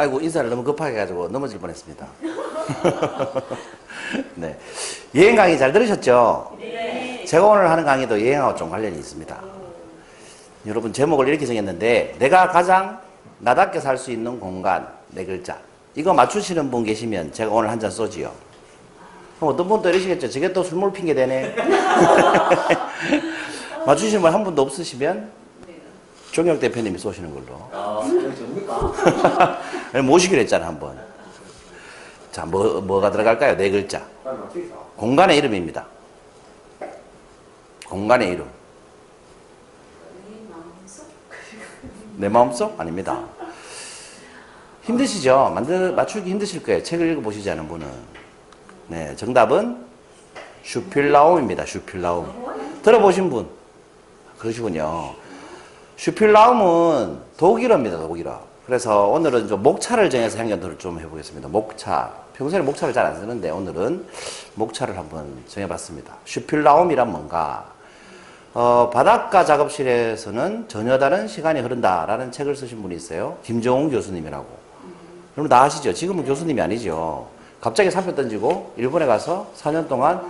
아이고, 인사를 너무 급하게 해가지고 넘어질 뻔했습니다. 네. 여행 강의 잘 들으셨죠? 네. 제가 오늘 하는 강의도 여행하고 좀 관련이 있습니다. 여러분, 제목을 이렇게 정했는데, 내가 가장 나답게 살 수 있는 공간, 네 글자. 이거 맞추시는 분 계시면 제가 오늘 한 잔 쏘지요. 그럼 어떤 분도 이러시겠죠? 저게 또 술 먹을 핑계 대네. 맞추시는 분 한 분도 없으시면 종혁 대표님이 쏘시는 걸로. 아, 접니까? 모시기로 했잖아, 한번. 자, 뭐가 들어갈까요? 네 글자. 공간의 이름입니다. 공간의 이름. 내 마음속? 아닙니다. 힘드시죠? 맞추기 힘드실 거예요. 책을 읽어보시지 않은 분은. 네, 정답은 슈필라움입니다. 슈필라움. 들어보신 분? 그러시군요. 슈필라움은 독일어입니다. 독일어. 그래서 오늘은 좀 목차를 정해서 행전도를 좀 해보겠습니다. 목차. 평소에는 목차를 잘 안 쓰는데 오늘은 목차를 한번 정해봤습니다. 슈필라움이란 뭔가? 바닷가 작업실에서는 전혀 다른 시간이 흐른다라는 책을 쓰신 분이 있어요. 김정훈 교수님이라고. 여러분 다 아시죠? 지금은 교수님이 아니죠. 갑자기 사표 던지고 일본에 가서 4년 동안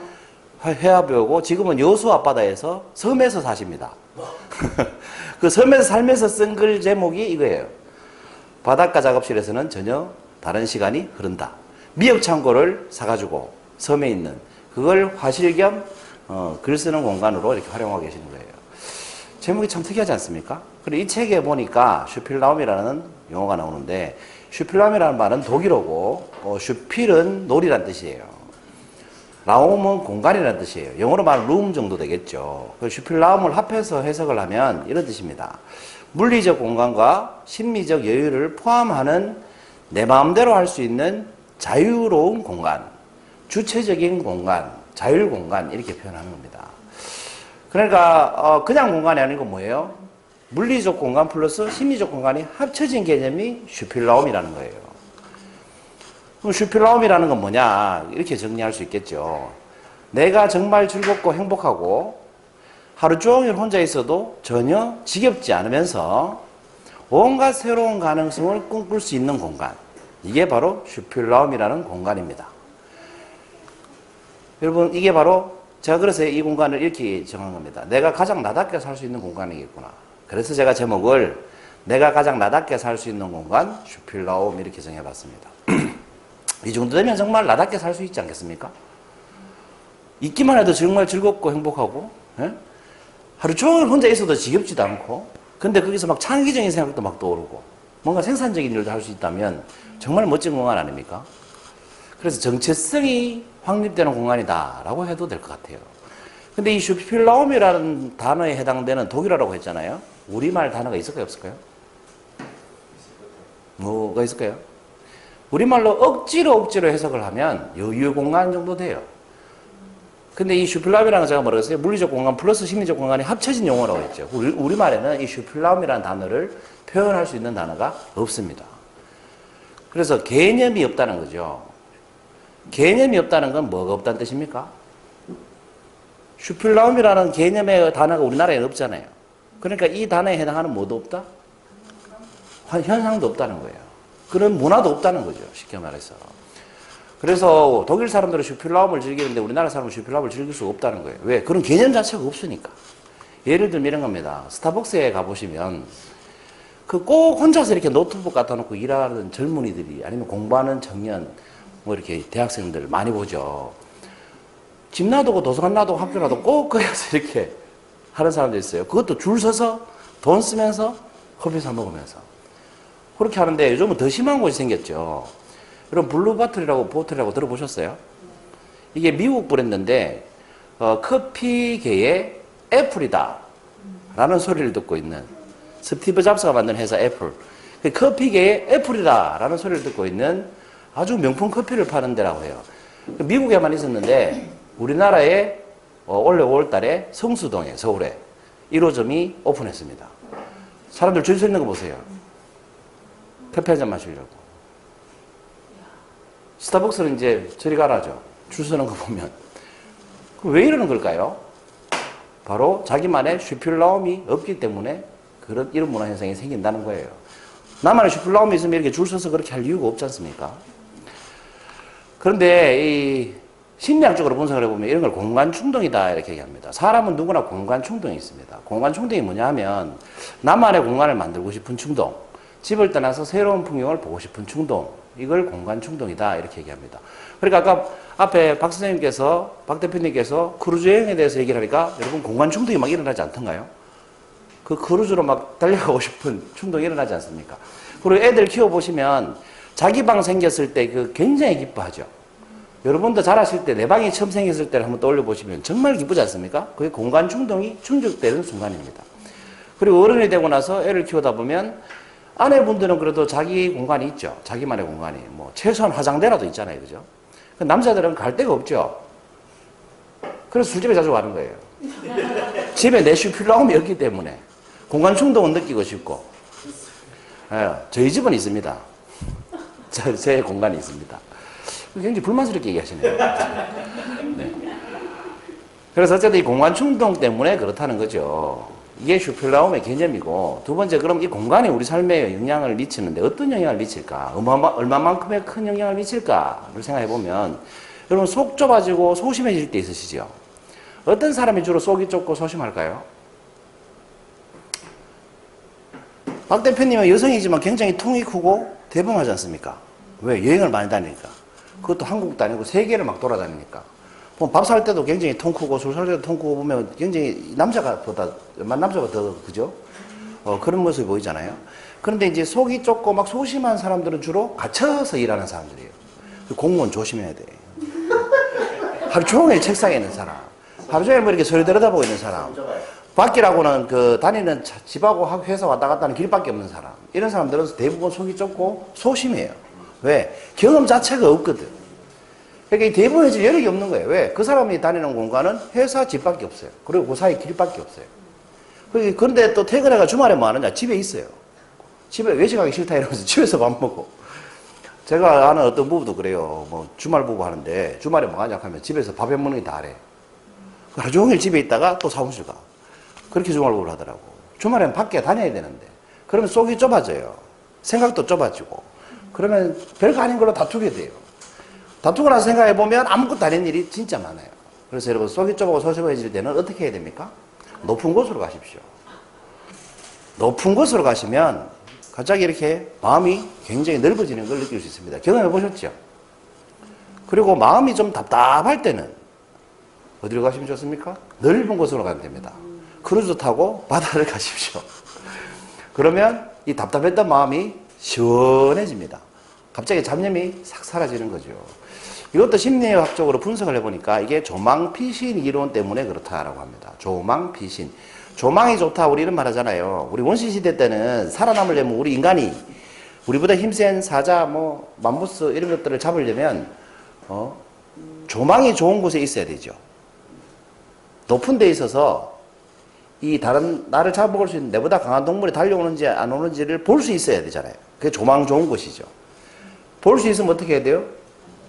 회화 배우고 지금은 여수 앞바다에서 섬에서 사십니다. 그 섬에서 살면서 쓴 글 제목이 이거예요. 바닷가 작업실에서는 전혀 다른 시간이 흐른다. 미역 창고를 사가지고 섬에 있는 그걸 화실 겸 글 쓰는 공간으로 이렇게 활용하고 계시는 거예요. 제목이 참 특이하지 않습니까? 그리고 이 책에 보니까 슈필라움이라는 용어가 나오는데 슈필라움이라는 말은 독일어고 슈필은 놀이란 뜻이에요. 라움은 공간이라는 뜻이에요. 영어로 말하면 룸 정도 되겠죠. 그 슈필라움을 합해서 해석을 하면 이런 뜻입니다. 물리적 공간과 심미적 여유를 포함하는 내 마음대로 할 수 있는 자유로운 공간, 주체적인 공간, 자율 공간 이렇게 표현하는 겁니다. 그러니까 그냥 공간이 아니고 뭐예요? 물리적 공간 플러스 심리적 공간이 합쳐진 개념이 슈필라움이라는 거예요. 그럼 슈필라움이라는 건 뭐냐? 이렇게 정리할 수 있겠죠. 내가 정말 즐겁고 행복하고 하루 종일 혼자 있어도 전혀 지겹지 않으면서 온갖 새로운 가능성을 꿈꿀 수 있는 공간. 이게 바로 슈필라움이라는 공간입니다. 여러분, 이게 바로 제가 그래서 이 공간을 이렇게 정한 겁니다. 내가 가장 나답게 살 수 있는 공간이겠구나. 그래서 제가 제목을 내가 가장 나답게 살 수 있는 공간 슈필라움 이렇게 정해봤습니다. 이 정도 되면 정말 나답게 살 수 있지 않겠습니까? 있기만 해도 정말 즐겁고 행복하고 하루 종일 혼자 있어도 지겹지도 않고 근데 거기서 막 창의적인 생각도 막 떠오르고 뭔가 생산적인 일도 할 수 있다면 정말 멋진 공간 아닙니까? 그래서 정체성이 확립되는 공간이다라고 해도 될 것 같아요. 근데 이 슈필라움이라는 단어에 해당되는 독일어라고 했잖아요. 우리말 단어가 있을까요? 없을까요? 뭐가 있을까요? 우리말로 억지로 해석을 하면 여유 공간 정도 돼요. 근데 이 슈필라움이라는 거 제가 뭐라고 했어요? 물리적 공간 플러스 심리적 공간이 합쳐진 용어라고 했죠. 우리말에는 이 슈필라움이라는 단어를 표현할 수 있는 단어가 없습니다. 그래서 개념이 없다는 거죠. 개념이 없다는 건 뭐가 없다는 뜻입니까? 슈필라움이라는 개념의 단어가 우리나라에는 없잖아요. 그러니까 이 단어에 해당하는 뭐도 없다? 현상도 없다는 거예요. 그런 문화도 없다는 거죠. 쉽게 말해서. 그래서 독일 사람들은 슈필라움을 즐기는데 우리나라 사람은 슈필라움을 즐길 수가 없다는 거예요. 왜? 그런 개념 자체가 없으니까. 예를 들면 이런 겁니다. 스타벅스에 가보시면 그 꼭 혼자서 이렇게 노트북 갖다 놓고 일하는 젊은이들이 아니면 공부하는 청년 뭐 이렇게 대학생들 많이 보죠. 집 놔두고 도서관 놔두고 학교 놔두고 꼭 거기서 이렇게 하는 사람도 있어요. 그것도 줄 서서 돈 쓰면서 커피 사 먹으면서 그렇게 하는데 요즘은 더 심한 곳이 생겼죠. 여러분 보틀이라고 들어보셨어요? 이게 미국 브랜드인데 커피계의 애플이다 라는 소리를 듣고 있는 스티브 잡스가 만든 회사 애플 커피계의 애플이다 라는 소리를 듣고 있는 아주 명품 커피를 파는 데라고 해요. 미국에만 있었는데 우리나라에 올해 5월달에 성수동에 서울에 1호점이 오픈했습니다. 사람들 줄 서 있는 거 보세요. 커피 한 잔 마시려고. 스타벅스는 이제 저리 가라죠. 줄 서는 거 보면. 왜 이러는 걸까요? 바로 자기만의 슈필라움이 없기 때문에 이런 문화 현상이 생긴다는 거예요. 나만의 슈플라움이 있으면 이렇게 줄 서서 그렇게 할 이유가 없지 않습니까? 그런데 이 심리학적으로 분석을 해보면 이런 걸 공간 충동이다 이렇게 얘기합니다. 사람은 누구나 공간 충동이 있습니다. 공간 충동이 뭐냐 하면 나만의 공간을 만들고 싶은 충동, 집을 떠나서 새로운 풍경을 보고 싶은 충동, 이걸 공간 충동이다 이렇게 얘기합니다. 그러니까 아까 앞에 박 선생님께서, 박 대표님께서 크루즈 여행에 대해서 얘기를 하니까 여러분 공간 충동이 막 일어나지 않던가요? 그 크루즈로 막 달려가고 싶은 충동이 일어나지 않습니까? 그리고 애들 키워보시면 자기 방 생겼을 때 그 굉장히 기뻐하죠. 여러분도 자라실 때 내 방이 처음 생겼을 때를 한번 떠올려 보시면 정말 기쁘지 않습니까? 그게 공간 충동이 충족되는 순간입니다. 그리고 어른이 되고 나서 애를 키우다 보면 아내분들은 그래도 자기 공간이 있죠. 자기만의 공간이. 뭐 최소한 화장대라도 있잖아요. 그죠? 남자들은 갈 데가 없죠. 그래서 술집에 자주 가는 거예요. 집에 내 슈필라움이 없기 때문에 공간 충동은 느끼고 싶고. 예, 저희 집은 있습니다. 제 공간이 있습니다. 굉장히 불만스럽게 얘기하시네요. 네. 그래서 어쨌든 이 공간 충동 때문에 그렇다는 거죠. 이게 슈필라움의 개념이고, 두 번째, 그럼 이 공간이 우리 삶에 영향을 미치는데 어떤 영향을 미칠까? 얼마만큼의 큰 영향을 미칠까를 생각해 보면, 여러분 속 좁아지고 소심해질 때 있으시죠? 어떤 사람이 주로 속이 좁고 소심할까요? 박 대표님은 여성이지만 굉장히 통이 크고 대범하지 않습니까? 왜? 여행을 많이 다니니까. 그것도 한국도 아니고 세계를 막 돌아다니니까. 밥 살 때도 굉장히 통 크고 술 살 때도 통 크고 보면 굉장히 남자가 더 그죠? 그런 모습이 보이잖아요. 그런데 이제 속이 좁고 막 소심한 사람들은 주로 갇혀서 일하는 사람들이에요. 공무원 조심해야 돼. 하루 종일 책상에 있는 사람. 하루 종일 뭐 이렇게 소리 들여다보고 있는 사람. 밖이라고는 그 다니는 집하고 회사 왔다 갔다 하는 길밖에 없는 사람. 이런 사람들은 대부분 속이 좁고 소심해요. 왜? 경험 자체가 없거든. 그러니까 이 대부해질 여력이 없는 거예요. 왜? 그 사람이 다니는 공간은 회사 집밖에 없어요. 그리고 그 사이 길밖에 없어요. 그런데 또 퇴근해가 주말에 뭐 하느냐? 집에 있어요. 집에 외식하기 싫다 이러면서 집에서 밥 먹고. 제가 아는 어떤 부부도 그래요. 뭐 주말 부부 하는데 주말에 뭐 하냐 하면 집에서 밥 해 먹는 게 다래. 하루 종일 집에 있다가 또 사무실 가. 그렇게 주말 부부를 하더라고. 주말에는 밖에 다녀야 되는데. 그러면 속이 좁아져요. 생각도 좁아지고. 그러면 별거 아닌 걸로 다투게 돼요. 다투고 나서 생각해보면 아무것도 아닌 일이 진짜 많아요. 그래서 여러분 속이 좁고 소심해질 때는 어떻게 해야 됩니까? 높은 곳으로 가십시오. 높은 곳으로 가시면 갑자기 이렇게 마음이 굉장히 넓어지는 걸 느낄 수 있습니다. 경험해 보셨죠? 그리고 마음이 좀 답답할 때는 어디로 가시면 좋습니까? 넓은 곳으로 가면 됩니다. 크루즈 타고 바다를 가십시오. 그러면 이 답답했던 마음이 시원해집니다. 갑자기 잡념이 싹 사라지는 거죠. 이것도 심리학적으로 분석을 해보니까 이게 조망피신 이론 때문에 그렇다라고 합니다. 조망피신. 조망이 좋다 우리 이런 말 하잖아요. 우리 원시시대 때는 살아남으려면 우리 인간이 우리보다 힘센 사자, 뭐 맘무스 이런 것들을 잡으려면 조망이 좋은 곳에 있어야 되죠. 높은 데 있어서 이 다른 나를 잡아먹을 수 있는 내보다 강한 동물이 달려오는지 안 오는지를 볼 수 있어야 되잖아요. 그게 조망 좋은 곳이죠. 볼 수 있으면 어떻게 해야 돼요?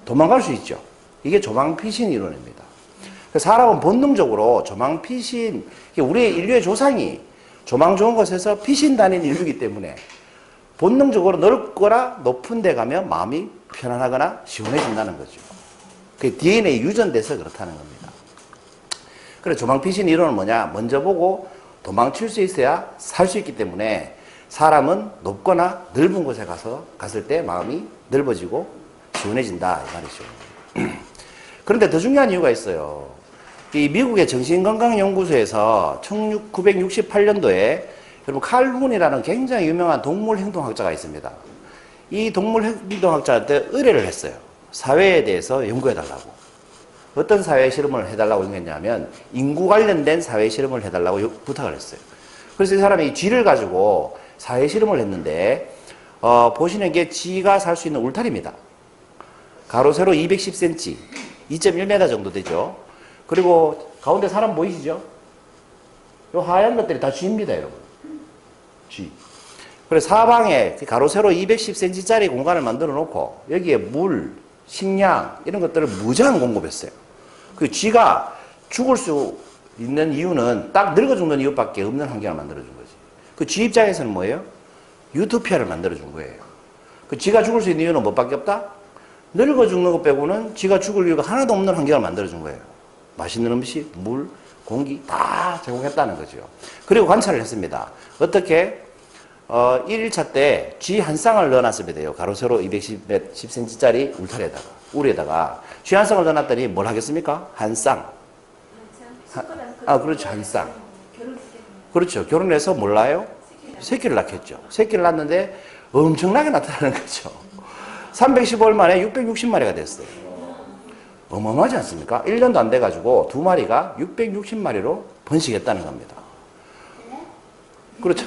도망갈 수 있죠. 이게 조망피신 이론입니다. 사람은 본능적으로 조망피신, 우리의 인류의 조상이 조망 좋은 곳에서 피신 다닌 인류이기 때문에 본능적으로 넓거나 높은 데 가면 마음이 편안하거나 시원해진다는 거죠. 그게 DNA 유전돼서 그렇다는 겁니다. 그래 조망피신 이론은 뭐냐? 먼저 보고 도망칠 수 있어야 살 수 있기 때문에 사람은 높거나 넓은 곳에 갔을 때 마음이 넓어지고 시원해진다 이 말이죠. 그런데 더 중요한 이유가 있어요. 이 미국의 정신건강연구소에서 1968년도에 여러분 칼 훈이라는 굉장히 유명한 동물행동학자가 있습니다. 이 동물행동학자한테 의뢰를 했어요. 사회에 대해서 연구해달라고. 어떤 사회 실험을 해달라고 연구했냐면 인구 관련된 사회 실험을 해달라고 부탁을 했어요. 그래서 이 사람이 쥐를 가지고 사회 실험을 했는데 보시는 게 쥐가 살 수 있는 울타리입니다. 가로 세로 210cm, 2.1m 정도 되죠. 그리고 가운데 사람 보이시죠? 요 하얀 것들이 다 쥐입니다, 여러분. 쥐. 그래서 사방에 가로 세로 210cm짜리 공간을 만들어 놓고 여기에 물, 식량 이런 것들을 무제한 공급했어요. 그 쥐가 죽을 수 있는 이유는 딱 늙어 죽는 이유밖에 없는 환경을 만들어준 거지. 그 쥐 입장에서는 뭐예요? 유토피아를 만들어준 거예요. 그 지가 죽을 수 있는 이유는 뭐밖에 없다? 늙어 죽는 것 빼고는 지가 죽을 이유가 하나도 없는 환경을 만들어준 거예요. 맛있는 음식, 물, 공기 다 제공했다는 거죠. 그리고 관찰을 했습니다. 어떻게? 1일차 때 쥐 한 쌍을 넣어놨으면 돼요. 가로 세로 210cm짜리 울타리에다가, 우리에다가. 쥐 한 쌍을 넣어놨더니 뭘 하겠습니까? 한 쌍. 그렇죠. 한 쌍. 그렇죠. 결혼해서 몰라요? 새끼를 낳겠죠. 새끼를 낳는데 엄청나게 나타나는 거죠. 315일 만에 660마리가 됐어요. 어마어마하지 않습니까? 1년도 안 돼가지고 두 마리가 660마리로 번식했다는 겁니다. 그렇죠.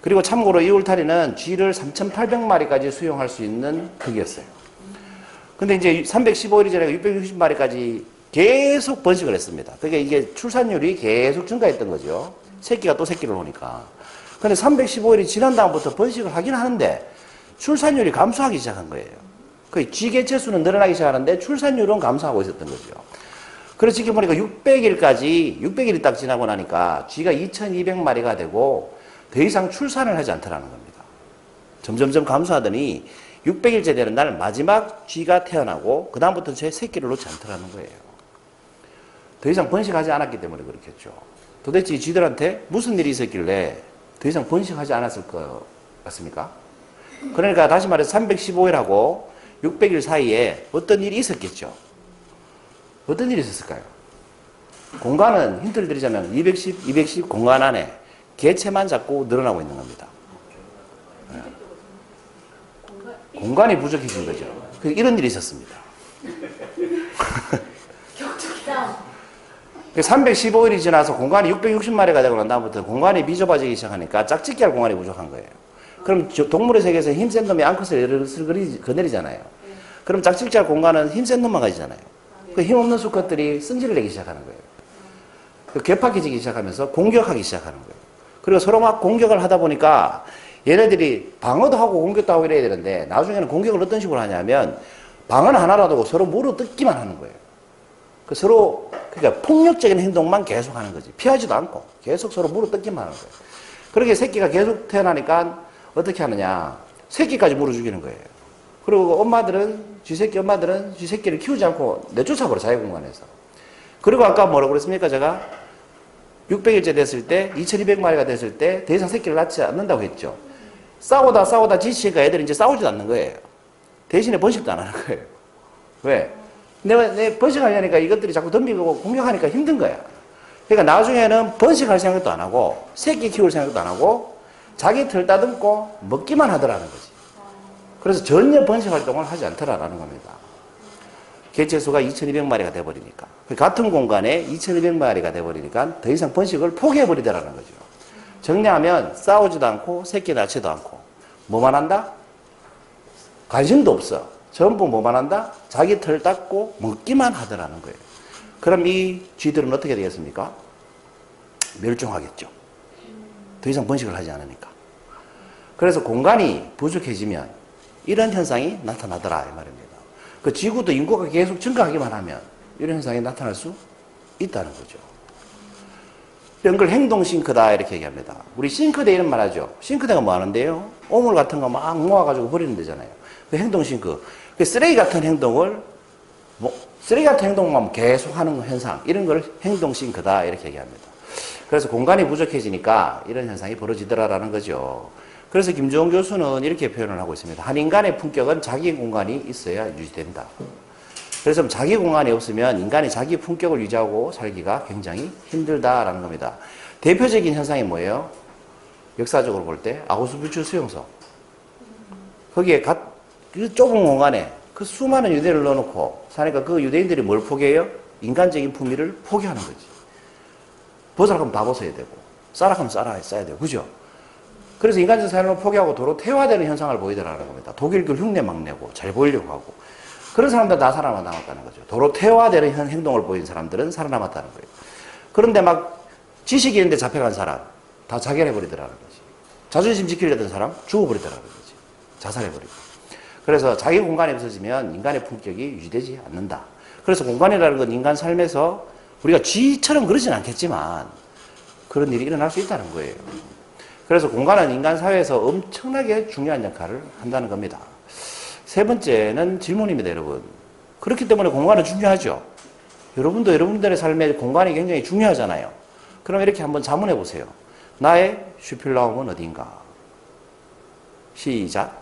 그리고 참고로 이 울타리는 쥐를 3,800마리까지 수용할 수 있는 크기였어요. 근데 이제 315일이 전에 660마리까지 계속 번식을 했습니다. 그러니까 이게 출산율이 계속 증가했던 거죠. 새끼가 또 새끼를 놓으니까. 근데 315일이 지난 다음부터 번식을 하긴 하는데 출산율이 감소하기 시작한 거예요. 그 쥐 개체 수는 늘어나기 시작하는데 출산율은 감소하고 있었던 거죠. 그래서 지금 보니까 600일이 딱 지나고 나니까 쥐가 2,200마리가 되고 더 이상 출산을 하지 않더라는 겁니다. 점점점 감소하더니 600일째 되는 날 마지막 쥐가 태어나고 그 다음부터 제 새끼를 놓지 않더라는 거예요. 더 이상 번식하지 않았기 때문에 그렇겠죠. 도대체 이 쥐들한테 무슨 일이 있었길래 더 이상 번식하지 않았을 것 같습니까? 그러니까 다시 말해서 315일하고 600일 사이에 어떤 일이 있었겠죠. 어떤 일이 있었을까요? 공간은 힌트를 드리자면 210 공간 안에 개체만 자꾸 늘어나고 있는 겁니다. 네. 공간이 부족해진 거죠. 이런 일이 있었습니다. 315일이 지나서 공간이 660마리가 되고 난 다음부터 공간이 비좁아지기 시작하니까 짝짓기 할 공간이 부족한 거예요. 그럼 동물의 세계에서 힘센 놈이 암컷을 거느리잖아요. 그럼 짝짓기 할 공간은 힘센 놈만 가지잖아요. 그 힘없는 수컷들이 승질을 내기 시작하는 거예요. 괴팍해지기 시작하면서 공격하기 시작하는 거예요. 그리고 서로 막 공격을 하다 보니까 얘네들이 방어도 하고 공격도 하고 이래야 되는데 나중에는 공격을 어떤 식으로 하냐면 방어는 하나라도 하고 서로 물어뜯기만 하는 거예요. 그러니까 폭력적인 행동만 계속 하는 거지. 피하지도 않고 계속 서로 물어뜯기만 하는 거예요. 그렇게 새끼가 계속 태어나니까 어떻게 하느냐. 새끼까지 물어 죽이는 거예요. 그리고 쥐 새끼를 키우지 않고 내쫓아버려, 자기 공간에서. 그리고 아까 뭐라고 그랬습니까, 제가? 600일째 됐을 때, 2200마리가 됐을 때, 더 이상 새끼를 낳지 않는다고 했죠. 싸우다 지치니까 애들이 이제 싸우지도 않는 거예요. 대신에 번식도 안 하는 거예요. 왜? 내 번식하려니까 이것들이 자꾸 덤비고 공격하니까 힘든 거야. 그러니까 나중에는 번식할 생각도 안 하고, 새끼 키울 생각도 안 하고, 자기 털 따듬고 먹기만 하더라는 거지. 그래서 전혀 번식 활동을 하지 않더라라는 겁니다. 개체 수가 2200마리가 돼버리니까. 같은 공간에 2200마리가 돼버리니까 더 이상 번식을 포기해버리더라는 거죠. 정리하면 싸우지도 않고 새끼 낳지도 않고 뭐만 한다? 관심도 없어. 전부 뭐만 한다? 자기 털 닦고 먹기만 하더라는 거예요. 그럼 이 쥐들은 어떻게 되겠습니까? 멸종하겠죠. 더 이상 번식을 하지 않으니까. 그래서 공간이 부족해지면 이런 현상이 나타나더라 이 말입니다. 그 지구도 인구가 계속 증가하기만 하면 이런 현상이 나타날 수 있다는 거죠. 이런 걸 행동 싱크다 이렇게 얘기합니다. 우리 싱크대 이런 말 하죠. 싱크대가 뭐 하는데요? 오물 같은 거 막 모아가지고 버리는 데잖아요. 그 행동 싱크. 그 쓰레기 같은 행동만 계속 하는 현상, 이런 걸 행동 싱크다 이렇게 얘기합니다. 그래서 공간이 부족해지니까 이런 현상이 벌어지더라라는 거죠. 그래서 김주홍 교수는 이렇게 표현을 하고 있습니다. 한 인간의 품격은 자기 공간이 있어야 유지된다. 그래서 자기 공간이 없으면 인간이 자기 품격을 유지하고 살기가 굉장히 힘들다라는 겁니다. 대표적인 현상이 뭐예요? 역사적으로 볼 때 아우슈비츠 수용소. 거기에 그 좁은 공간에 그 수많은 유대인을 넣어놓고 사니까 그 유대인들이 뭘 포기해요? 인간적인 품위를 포기하는 거지. 벗으라고 하면 다 벗어야 되고 싸라고 하면 싸야 되고 그죠? 그래서 인간적 삶을 포기하고 도로 퇴화되는 현상을 보이더라는 겁니다. 독일교 흉내 막 내고 잘 보이려고 하고 그런 사람들 다 살아남았다는 거죠. 도로 퇴화되는 행동을 보인 사람들은 살아남았다는 거예요. 그런데 막 지식이 있는데 잡혀간 사람 다 자결해버리더라는 거지. 자존심 지키려던 사람 죽어버리더라는 거지. 자살해버리고. 그래서 자기 공간이 없어지면 인간의 품격이 유지되지 않는다. 그래서 공간이라는 건 인간 삶에서 우리가 쥐처럼 그러진 않겠지만 그런 일이 일어날 수 있다는 거예요. 그래서 공간은 인간 사회에서 엄청나게 중요한 역할을 한다는 겁니다. 세 번째는 질문입니다, 여러분. 그렇기 때문에 공간은 중요하죠. 여러분도 여러분들의 삶에 공간이 굉장히 중요하잖아요. 그럼 이렇게 한번 자문해 보세요. 나의 슈필라움은 어디인가? 시작.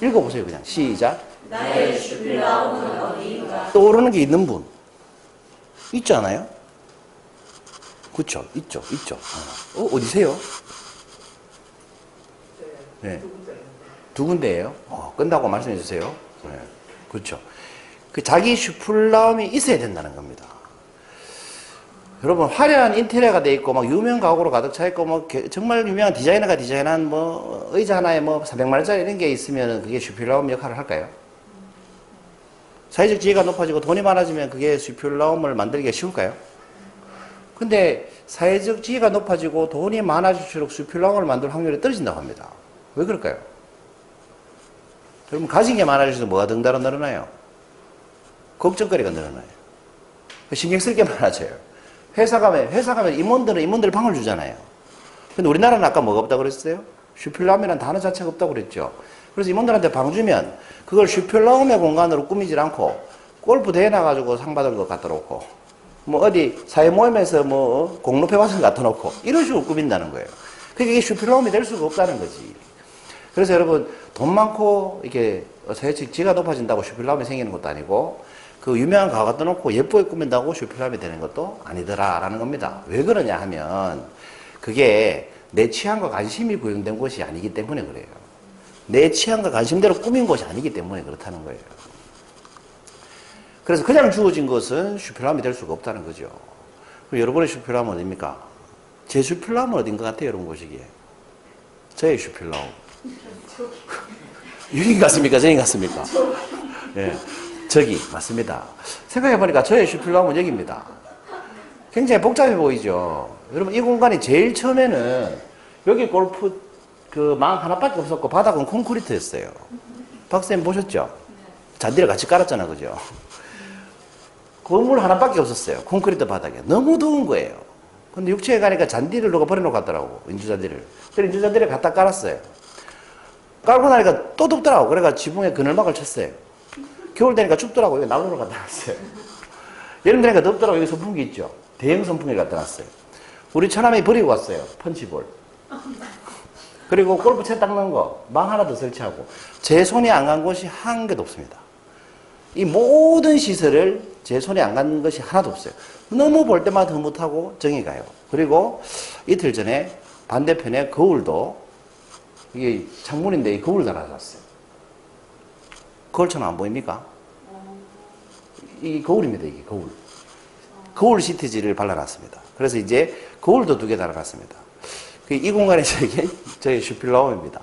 읽어보세요, 그냥. 시작. 나의 슈필라움은 어디인가? 떠오르는 게 있는 분. 있지 않아요? 그쵸? 있죠. 어디세요? 네. 두 군데예요. 끝나고 말씀해 주세요. 네. 그렇죠. 그 자기 슈플라움이 있어야 된다는 겁니다. 여러분, 화려한 인테리어가 돼 있고 막 유명 가구로 가득 차 있고 뭐 정말 유명한 디자이너가 디자인한 뭐 의자 하나에 뭐 400만원짜리 이런 게 있으면 그게 슈필라움 역할을 할까요? 사회적 지위가 높아지고 돈이 많아지면 그게 슈필라움을 만들기가 쉬울까요? 근데 사회적 지위가 높아지고 돈이 많아질수록 슈필라움을 만들 확률이 떨어진다고 합니다. 왜 그럴까요? 여러분, 가진 게 많아질수록 뭐가 덩달아 늘어나요? 걱정거리가 늘어나요. 신경 쓸 게 많아져요. 회사 가면 임원들 방을 주잖아요. 근데 우리나라는 아까 뭐가 없다고 그랬어요? 슈필라움이라는 단어 자체가 없다고 그랬죠. 그래서 임원들한테 방 주면 그걸 슈필라움의 공간으로 꾸미질 않고 골프 대회 나가지고 상 받은 거 갖다 놓고 뭐 어디 사회 모임에서 뭐 공로패 받은 거 갖다 놓고 이런 식으로 꾸민다는 거예요. 그러니까 이게 슈필라움이 될 수가 없다는 거지. 그래서 여러분, 돈 많고 이렇게 사회적 지위가 높아진다고 슈필라움이 생기는 것도 아니고 그 유명한 가구 갖다 놓고 예쁘게 꾸민다고 슈필라움이 되는 것도 아니더라라는 겁니다. 왜 그러냐 하면 그게 내 취향과 관심이 구현된 것이 아니기 때문에 그래요. 내 취향과 관심대로 꾸민 것이 아니기 때문에 그렇다는 거예요. 그래서 그냥 주어진 것은 슈필라움이 될 수가 없다는 거죠. 그럼 여러분의 슈필라움은 어디입니까? 제 슈필라움은 어딘 것 같아요, 여러분 보시기에? 저의 슈필라움. 여기 같습니까? 저기 같습니까? 예, 저기 맞습니다. 생각해보니까 저의 슈필라움은 여기입니다. 굉장히 복잡해 보이죠? 여러분, 이 공간이 제일 처음에는 여기 골프 그 망 하나밖에 없었고 바닥은 콘크리트였어요. 박사님 보셨죠? 잔디를 같이 깔았잖아, 그죠? 건물 하나밖에 없었어요. 콘크리트 바닥에. 너무 더운 거예요. 근데 육지에 가니까 잔디를 누가 버려놓고 갔더라고. 인조잔디를. 그래서 인조잔디를 갖다 깔았어요. 깔고 나니까 또 덥더라고. 그래가 지붕에 그늘막을 쳤어요. 겨울 되니까 춥더라고. 여기 난로를 갖다 놨어요. 여름 되니까 덥더라고. 여기 선풍기 있죠. 대형 선풍기를 갖다 놨어요. 우리 처남이 버리고 왔어요. 펀치볼. 그리고 골프 채 닦는 거 망 하나 더 설치하고 제 손이 안 간 곳이 한 개도 없습니다. 이 모든 시설을 제 손에 안 간 것이 하나도 없어요. 너무 볼 때마다 흐뭇하고 정이 가요. 그리고 이틀 전에 반대편에 거울도 이게 창문인데 이 거울 달아놨어요. 거울처럼 안 보입니까? 이 거울입니다. 이게 거울. 거울 시트지를 발라놨습니다. 그래서 이제 거울도 2개 달아놨습니다. 이 공간이 저희 슈필라움입니다.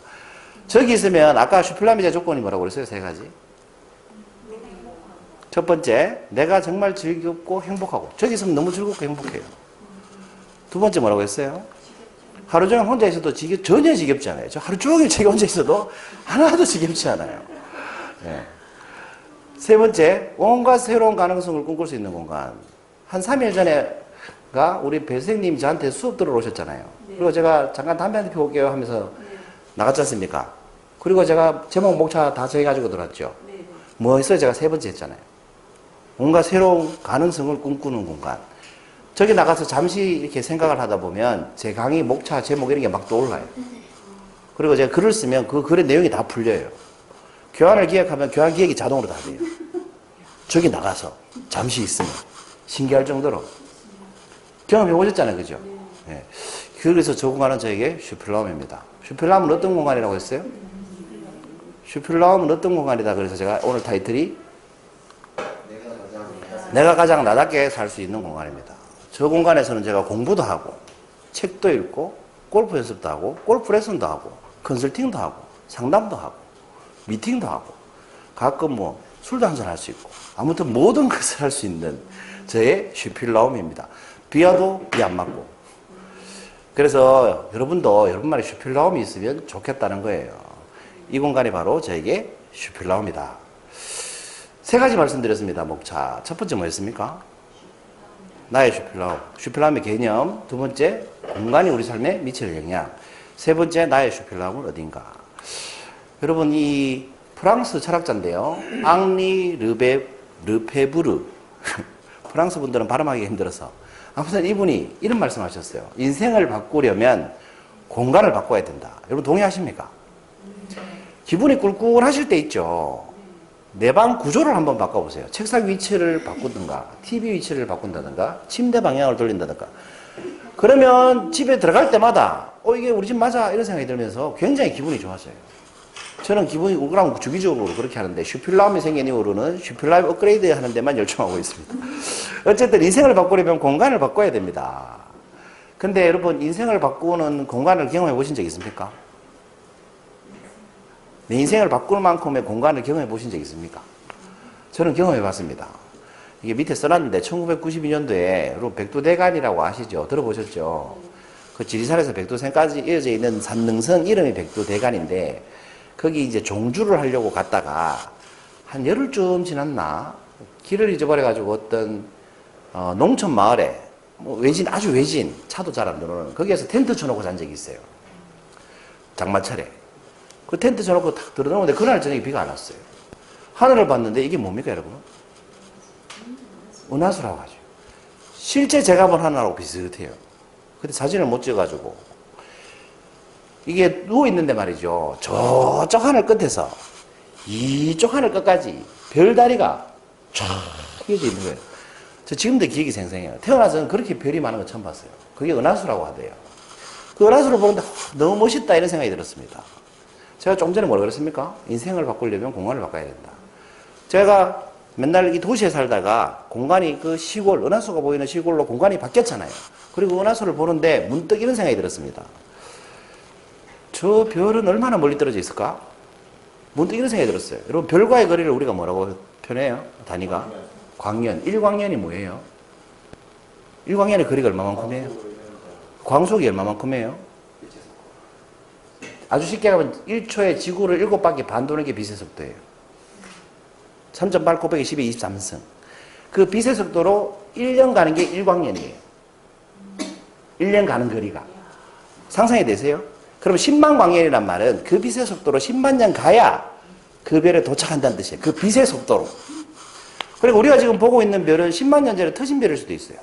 저기 있으면 아까 슈필라움의 조건이 뭐라고 그랬어요? 3가지. 첫 번째, 내가 정말 즐겁고 행복하고. 저기 있으면 너무 즐겁고 행복해요. 두 번째 뭐라고 했어요? 하루 종일 혼자 있어도 전혀 지겹지 않아요. 저 하루 종일 제가 혼자 있어도 하나도 지겹지 않아요. 네. 세 번째, 온갖 새로운 가능성을 꿈꿀 수 있는 공간. 한 3일 전에가 우리 배 선생님 저한테 수업 들어오셨잖아요. 그리고 제가 잠깐 담배 한 대 피고 올게요 하면서 나갔지 않습니까? 그리고 제가 제목 목차 다 정해가지고 들어왔죠. 뭐 했어요? 제가 3번째 했잖아요. 뭔가 새로운 가능성을 꿈꾸는 공간. 저기 나가서 잠시 이렇게 생각을 하다 보면 제 강의 목차 제목 이런 게 막 떠올라요. 그리고 제가 글을 쓰면 그 글의 내용이 다 풀려요. 교환을 기획하면 교환 기획이 자동으로 다 돼요. 저기 나가서 잠시 있으면 신기할 정도로 경험해 보셨잖아요, 그죠? 네. 그래서 저 공간은 저에게 슈필라움입니다. 슈필라움은 어떤 공간이라고 했어요? 슈필라움은 어떤 공간이다. 그래서 제가 오늘 타이틀이 내가 가장 나답게 살 수 있는 공간입니다. 저 공간에서는 제가 공부도 하고 책도 읽고 골프 연습도 하고 골프 레슨도 하고 컨설팅도 하고 상담도 하고 미팅도 하고 가끔 뭐 술도 한잔 할 수 있고 아무튼 모든 것을 할 수 있는 저의 슈필라움입니다. 비 와도 비 안 맞고. 그래서 여러분도 여러분만의 슈필라움이 있으면 좋겠다는 거예요. 이 공간이 바로 저에게 슈필라움이다. 3가지 말씀드렸습니다. 목차. 첫 번째 뭐였습니까? 나의 슈필라움. 슈필라움의 개념. 두 번째, 공간이 우리 삶에 미칠 영향. 세 번째, 나의 슈필라움은 어딘가. 여러분, 이 프랑스 철학자인데요. 앙리 르페부르. 프랑스 분들은 발음하기 힘들어서. 아무튼 이분이 이런 말씀하셨어요. 인생을 바꾸려면 공간을 바꿔야 된다. 여러분 동의하십니까? 기분이 꿀꿀하실 때 있죠. 내 방 구조를 한번 바꿔보세요. 책상 위치를 바꾼다든가, TV 위치를 바꾼다든가, 침대 방향을 돌린다든가. 그러면 집에 들어갈 때마다 이게 우리 집 맞아 이런 생각이 들면서 굉장히 기분이 좋아져요. 저는 기분이 꿀꿀하면 주기적으로 그렇게 하는데 슈필라움이 생긴 이후로는 슈필라움 업그레이드 하는 데만 열중하고 있습니다. 어쨌든 인생을 바꾸려면 공간을 바꿔야 됩니다. 근데 여러분 인생을 바꾸는 공간을 경험해 보신 적 있습니까? 내 인생을 바꿀 만큼의 공간을 경험해 보신 적 있습니까? 저는 경험해 봤습니다. 이게 밑에 써놨는데 1992년도에 여러분 백두대간이라고 아시죠? 들어보셨죠? 그 지리산에서 백두산까지 이어져 있는 산능선 이름이 백두대간인데 거기 이제 종주를 하려고 갔다가 한 열흘쯤 지났나 길을 잊어버려가지고 어떤 농촌 마을에 외진 아주 외진 차도 잘 안 들어오는 거기에서 텐트 쳐놓고 잔 적이 있어요. 장마철에 그 텐트 쳐놓고 탁 들어오는데 그날 저녁에 비가 안 왔어요. 하늘을 봤는데 이게 뭡니까 여러분? 은하수라고 하죠. 실제 제가 본 하늘하고 비슷해요. 근데 사진을 못 찍어가지고 이게 누워있는데 말이죠. 저쪽 하늘 끝에서 이쪽 하늘 끝까지 별다리가 쫙 휘어져 있는 거예요. 저 지금도 기억이 생생해요. 태어나서는 그렇게 별이 많은 거 처음 봤어요. 그게 은하수라고 하대요. 그 은하수를 보는데 너무 멋있다 이런 생각이 들었습니다. 제가 좀 전에 뭐라 그랬습니까? 인생을 바꾸려면 공간을 바꿔야 된다. 제가 맨날 이 도시에 살다가 공간이 그 시골, 은하수가 보이는 시골로 공간이 바뀌었잖아요. 그리고 은하수를 보는데 문득 이런 생각이 들었습니다. 저 별은 얼마나 멀리 떨어져 있을까? 문득 이런 생각이 들었어요. 여러분, 별과의 거리를 우리가 뭐라고 표현해요? 단위가? 광년. 1광년이 뭐예요? 1광년의 거리가 얼마만큼이에요? 광속이 얼마만큼이에요? 아주 쉽게 하면 1초에 지구를 7바퀴 반 도는 게 빛의 속도예요. 3.8 곱하기 10의 23승. 그 빛의 속도로 1년 가는 게 1광년이에요. 1년 가는 거리가. 상상이 되세요? 그럼 10만 광년이란 말은 그 빛의 속도로 10만 년 가야 그 별에 도착한다는 뜻이에요. 그 빛의 속도로. 그리고 우리가 지금 보고 있는 별은 10만 년 전에 터진 별일 수도 있어요.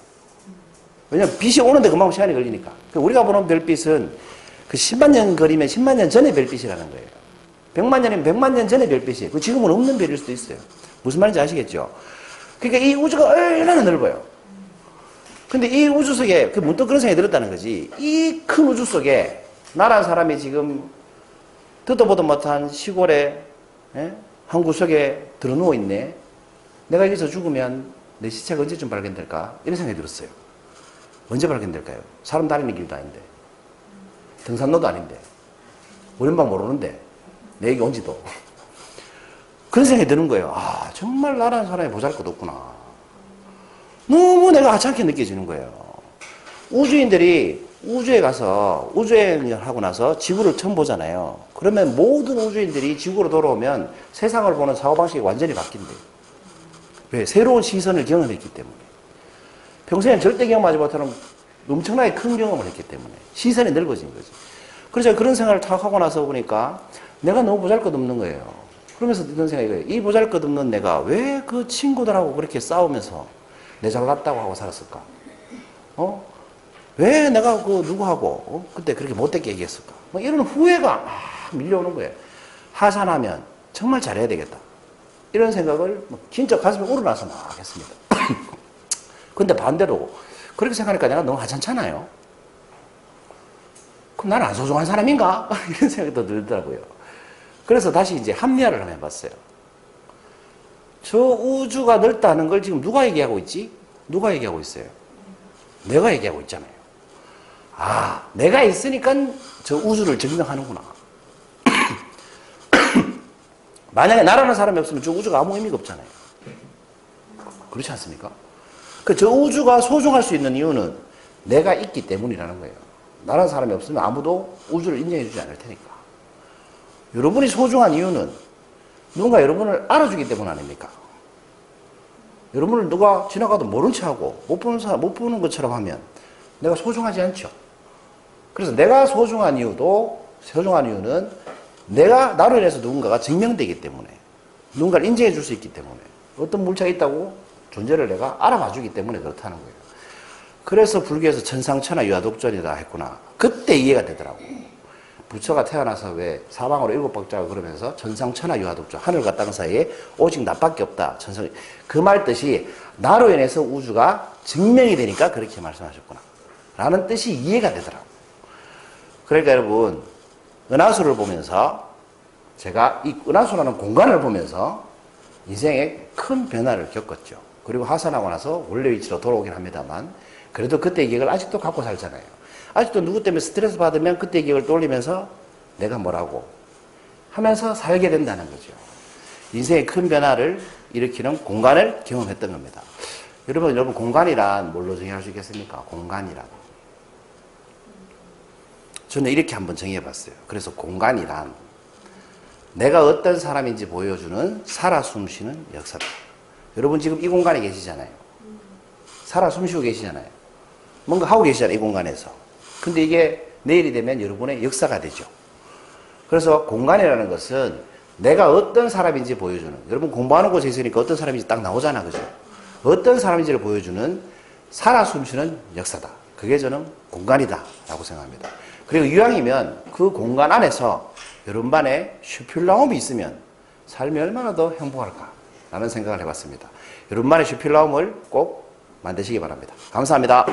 왜냐면 빛이 오는데 그만큼 시간이 걸리니까. 우리가 보는 별빛은 그 10만 년 거리면 10만 년 전의 별빛이라는 거예요. 100만 년이면 100만 년 전의 별빛이에요. 그 지금은 없는 별일 수도 있어요. 무슨 말인지 아시겠죠? 그러니까 이 우주가 얼마나 넓어요. 근데 이 우주 속에 그 문득 그런 생각이 들었다는 거지. 이 큰 우주 속에 나라는 사람이 지금 듣도 보도 못한 시골에 한 구석에 들어누워 있네. 내가 여기서 죽으면 내 시체가 언제쯤 발견될까? 이런 생각이 들었어요. 언제 발견될까요? 사람 다니는 길도 아닌데, 등산로도 아닌데, 오랜방 모르는데, 내 얘기 온지도. 그런 생각이 드는 거예요. 아, 정말 나라는 사람이 보잘것없구나. 너무 내가 하찮게 느껴지는 거예요. 우주인들이 우주에 가서 우주여행을 하고 나서 지구를 처음 보잖아요. 그러면 모든 우주인들이 지구로 돌아오면 세상을 보는 사고방식이 완전히 바뀐대요. 왜? 새로운 시선을 경험했기 때문에. 평소에는 절대 경험하지 못하는 엄청나게 큰 경험을 했기 때문에 시선이 넓어진 거지. 그래서 그런 생각을 탁 하고 나서 보니까 내가 너무 보잘것없는 거예요. 그러면서 드는 생각이 이 보잘것없는 내가 왜 그 친구들하고 그렇게 싸우면서 내 잘났다고 하고 살았을까? 왜 내가 그 누구하고 그때 그렇게 못되게 얘기했을까? 뭐 이런 후회가 막 밀려오는 거예요. 하산하면 정말 잘해야 되겠다. 이런 생각을 진짜 가슴에 우러나서 막 했습니다. 근데 반대로 그렇게 생각하니까 내가 너무 하찮잖아요. 그럼 나는 안 소중한 사람인가? 이런 생각이 또 들더라고요. 그래서 다시 이제 합리화를 한번 해봤어요. 저 우주가 넓다는 걸 지금 누가 얘기하고 있지? 누가 얘기하고 있어요? 내가 얘기하고 있잖아요. 아, 내가 있으니까 저 우주를 증명하는구나. 만약에 나라는 사람이 없으면 저 우주가 아무 의미가 없잖아요. 그렇지 않습니까? 저 우주가 소중할 수 있는 이유는 내가 있기 때문이라는 거예요. 나라는 사람이 없으면 아무도 우주를 인정해 주지 않을 테니까. 여러분이 소중한 이유는 누군가 여러분을 알아주기 때문 아닙니까? 여러분을 누가 지나가도 모른 체 하고 못 보는 것처럼 하면 내가 소중하지 않죠. 그래서 내가 소중한 이유는 내가 나로 인해서 누군가가 증명되기 때문에, 누군가를 인정해 줄 수 있기 때문에, 어떤 물체가 있다고 존재를 내가 알아봐 주기 때문에 그렇다는 거예요. 그래서 불교에서 천상천하 유아독존이다 했구나. 그때 이해가 되더라고. 부처가 태어나서 왜 사방으로 7박자가 그러면서 천상천하 유아독존, 하늘과 땅 사이에 오직 나밖에 없다. 그 말 뜻이 나로 인해서 우주가 증명이 되니까 그렇게 말씀하셨구나 라는 뜻이 이해가 되더라고. 그러니까 여러분, 은하수를 보면서 제가 이 은하수라는 공간을 보면서 인생에 큰 변화를 겪었죠. 그리고 하산하고 나서 원래 위치로 돌아오긴 합니다만, 그래도 그때의 기억을 아직도 갖고 살잖아요. 아직도 누구 때문에 스트레스 받으면 그때의 기억을 떠올리면서 내가 뭐라고 하면서 살게 된다는 거죠. 인생의 큰 변화를 일으키는 공간을 경험했던 겁니다. 여러분 공간이란 뭘로 정의할 수 있겠습니까? 공간이란. 저는 이렇게 한번 정의해봤어요. 그래서 공간이란 내가 어떤 사람인지 보여주는 살아 숨쉬는 역사다. 여러분 지금 이 공간에 계시잖아요. 살아 숨쉬고 계시잖아요. 뭔가 하고 계시잖아요. 이 공간에서. 근데 이게 내일이 되면 여러분의 역사가 되죠. 그래서 공간이라는 것은 내가 어떤 사람인지 보여주는, 여러분 공부하는 곳에 있으니까 어떤 사람인지 딱 나오잖아. 그죠? 어떤 사람인지를 보여주는 살아 숨쉬는 역사다. 그게 저는 공간이다 라고 생각합니다. 그리고 이왕이면 그 공간 안에서 여러분만의 슈필라움이 있으면 삶이 얼마나 더 행복할까 라는 생각을 해봤습니다. 여러분만의 슈필라움을 꼭 만드시기 바랍니다. 감사합니다.